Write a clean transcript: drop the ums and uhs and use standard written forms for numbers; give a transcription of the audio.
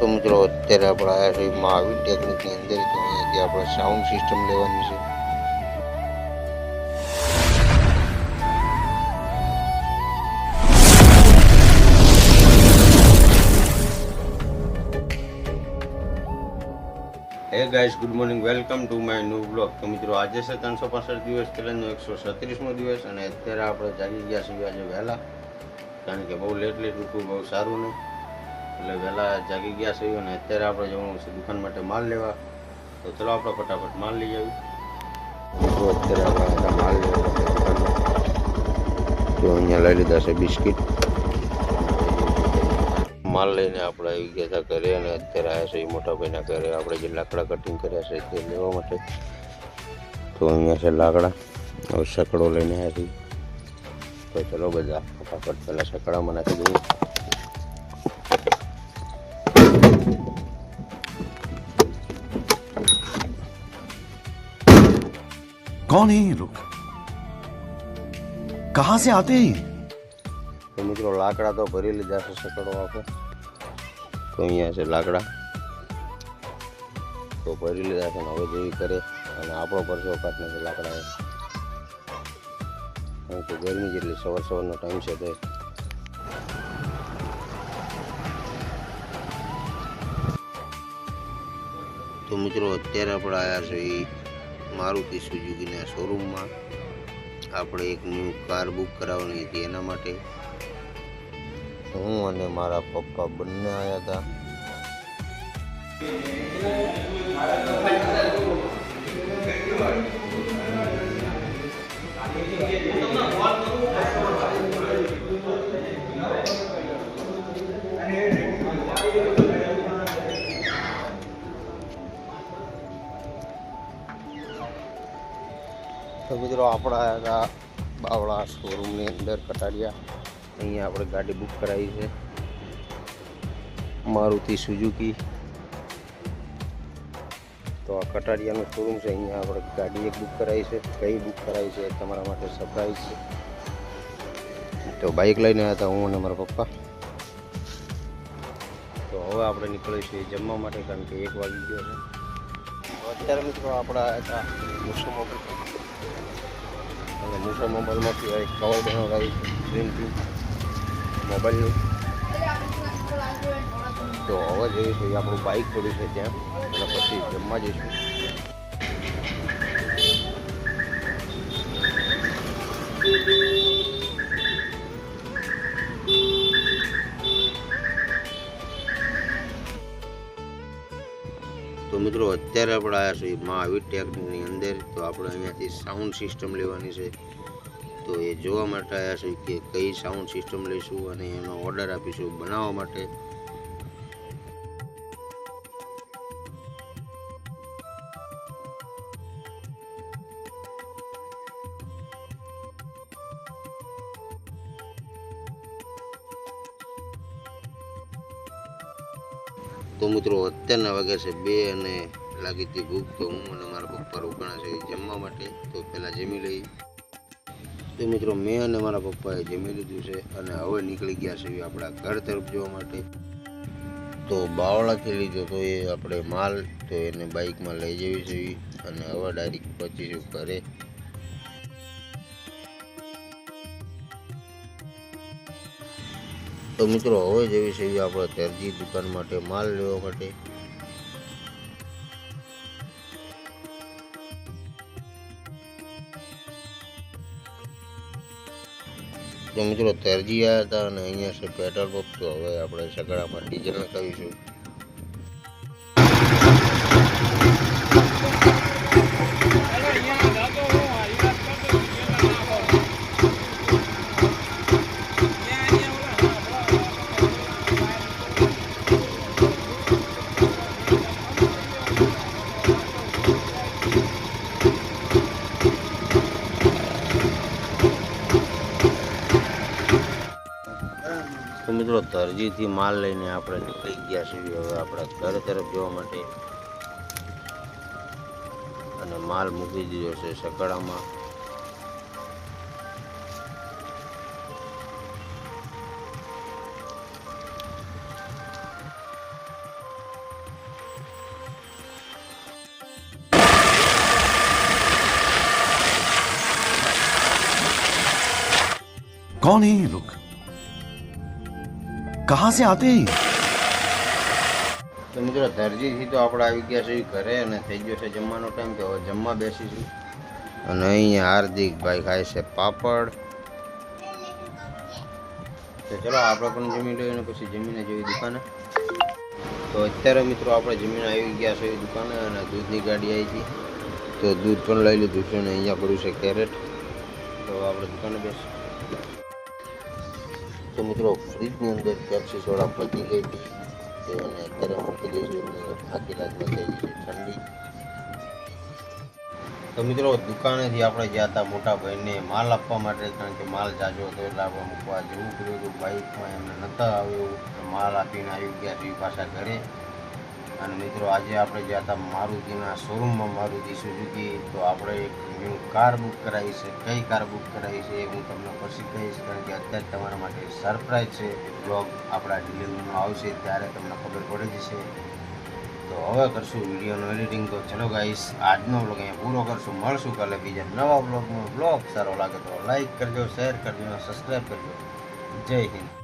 તો મિત્રો અત્યારે આપણે આવ્યા છીએ મહાવીર ટેકનિકની અંદર. તો અહીંયાથી આપણે સાઉન્ડ સિસ્ટમ લેવાની છે. હે guys, good morning, welcome to my new blog. તો મિત્રો આજે છે 365 દિવસ ચેલેન્જનો 136મો દિવસ અને અત્યારે આપણે જાગી ગયા છીએ આજે વહેલા, કારણ કે બહુ લેટ ઉઠવું બહુ સારું નહીં, એટલે વહેલા જાગી ગયા છીએ. અને અત્યારે આપણે જવાનું છે દુકાન માટે માલ લેવા. તો ચલો આપણે ફટાફટ માલ લઈ આવી. તો અત્યારે આપણે માલ લેવા દુકાનમાં. તો અહીંયા લઈ લીધા છે બિસ્કિટ. માલ લઈને આપણે આવી ગયા હતા ઘરે અને અત્યારે આવ્યા છે મોટા ભાઈના ઘરે. આપણે જે લાકડા કટિંગ કર્યા છે તે લેવા માટે. તો અહીંયા છે લાકડા. હવે સકડો લઈને આવ્યા છીએ. તો ચલો બધા ફટાફટ પહેલાં સકડામાં નાખી દઈએ. कौन है ये लोग? कहां से आते हैं? તો મિત્રો લાકડા તો ભરી લીધા છે સકડો આપણે. તો અહીંયા છે લાકડા તો ભરી લીધા છે. હવે જેવી કરે અને આપણો પરસો કાઢને છે લાકડા. કારણ કે ગરમી જેટલી સવારનો ટાઈમ છે તે. તો મિત્રો અત્યારે આપણે આવ્યા છે મારુતિ સુઝુકીના શોરૂમમાં. આપણે એક ન્યૂ કાર બુક કરાવવાની હતી એના માટે. હું અને મારા પપ્પા બંને આવ્યા હતા. તો મિત્રો આપણે આવ્યા હતા બાવળા શોરૂમની અંદર કટારિયા. અહીંયા આપણે ગાડી બુક કરાવી છે મારુતિ સુઝુકી. તો આ કટારિયાનું શોરૂમ છે. અહીંયા આપણે ગાડી એક બુક કરાવી છે. કઈ બુક કરાવી છે તમારા માટે સરપ્રાઈઝ છે. તો બાઇક લઈને આવ્યા હતા હું અને મારા પપ્પા. તો હવે આપણે નીકળીશું જમવા માટે, કારણ કે 1 વાગી ગયો છે. અત્યારે મિત્રો આપણે આવ્યા હતા મૂસો મોબાઈલ. અને મૂસો મોબાઈલમાંથી એક કવર બનાવડાવી છે પ્રિન્ટિંગ મોબાઈલનું. તો હવે જઈશું આપણું બાઇક પડ્યું છે ત્યાં, અને પછી જમવા જઈશું. તો મિત્રો અત્યારે આપણે આવ્યા છીએ મહાવીર ટેકનિકની અંદર. તો આપણે અહીંયાથી સાઉન્ડ સિસ્ટમ લેવાની છે. તો એ જોવા માટે આવ્યા છીએ કે કઈ સાઉન્ડ સિસ્ટમ લઈશું અને એનો ઓર્ડર આપીશું બનાવવા માટે. તો મિત્રો અત્યારના વાગ્યા છે 2 અને લાગી હતી ભૂખ. તો હું અને મારા પપ્પા રોકાણા છે જમવા માટે. તો પહેલાં જમી લઈ. તો મિત્રો મેં અને મારા પપ્પાએ જમી લીધું છે અને હવે નીકળી ગયા છે આપણા ઘર તરફ જવા માટે. તો બાવળાથી લીધો તો એ આપણે માલ, તો એને બાઇકમાં લઈ જવી છે અને હવે ડાયરેક્ટ પહોંચીશું ઘરે. તો મિત્રો હવે જેવી છે આપણે દરજી દુકાન માટે માલ લેવા માટે. તો મિત્રો દરજી આવ્યા હતા અને અહીંયા છે પેટ્રોલ પંપ. તો હવે આપણે સગડામાં ડીઝલ નખાવીશું. તો મિત્રો દરજીથી માલ લઈને આપણે નીકળી ગયા છીએ હવે આપણા ઘર તરફ જવા માટે. અને માલ મૂકી દીધો છે સકડામાં. कौन है ये लोग कहां से आते हैं ये? તો મિત્રો દરજીથી તો આપણે આવી ગયા છે ઘરે અને થઈ ગયો છે જમવાનો ટાઈમ. તો હવે જમવા બેસીશું. અને અહીંયા હાર્દિકભાઈ ખાય છે પાપડ. તો ચલો આપણે પણ જમી લઈએ અને પછી જમીને જઈએ દુકાને. તો અત્યારે મિત્રો આપણે જમીને આવી ગયા છે દુકાને અને દૂધની ગાડી આવી હતી. તો દૂધ પણ લઈ લીધું છે અને અહીંયા પડ્યું છે કેરેટ. તો આપણે દુકાને બેસી. તો મિત્રો ફ્રીજની અંદર પેપ્સી સોડા પતી ગઈ હતી. તો અને અત્યારે મૂકી દઈશું આખી રાતમાં થઈ ગઈ છે ઠંડી. તો મિત્રો દુકાનેથી આપણે ગયા હતા મોટા ભાઈને માલ આપવા માટે, કારણ કે માલ જાજો હતો એટલે આપણે મૂકવા જવું પડ્યું હતું. બાઇકમાં એમને નહોતા આવ્યું તો માલ આપીને આવી ગયા છીએ પાછા ઘરે. અને મિત્રો આજે આપણે ગયા હતા મારુતિના શોરૂમમાં, મારુતિ સુઝુકી. તો આપણે એક ન્યૂ કાર બુક કરાવી છે. કઈ કાર બુક કરાવી છે એ હું તમને પછી કહીશ, કારણ કે અત્યારે તમારા માટે સરપ્રાઈઝ છે. બ્લોગ આપણા ડિલિવરીમાં આવશે ત્યારે તમને ખબર પડી જશે. તો હવે કરશું વિડીયોનું એડિટિંગ. તો ચલો ગાઈસ, આજનો બ્લોગ અહીંયા પૂરો કરશું. મળશું કાલે બીજા નવા બ્લોગમાં. બ્લોગ સારો લાગે તો લાઈક કરજો, શેર કરજો, સબસ્ક્રાઈબ કરજો. જય હિન્દ.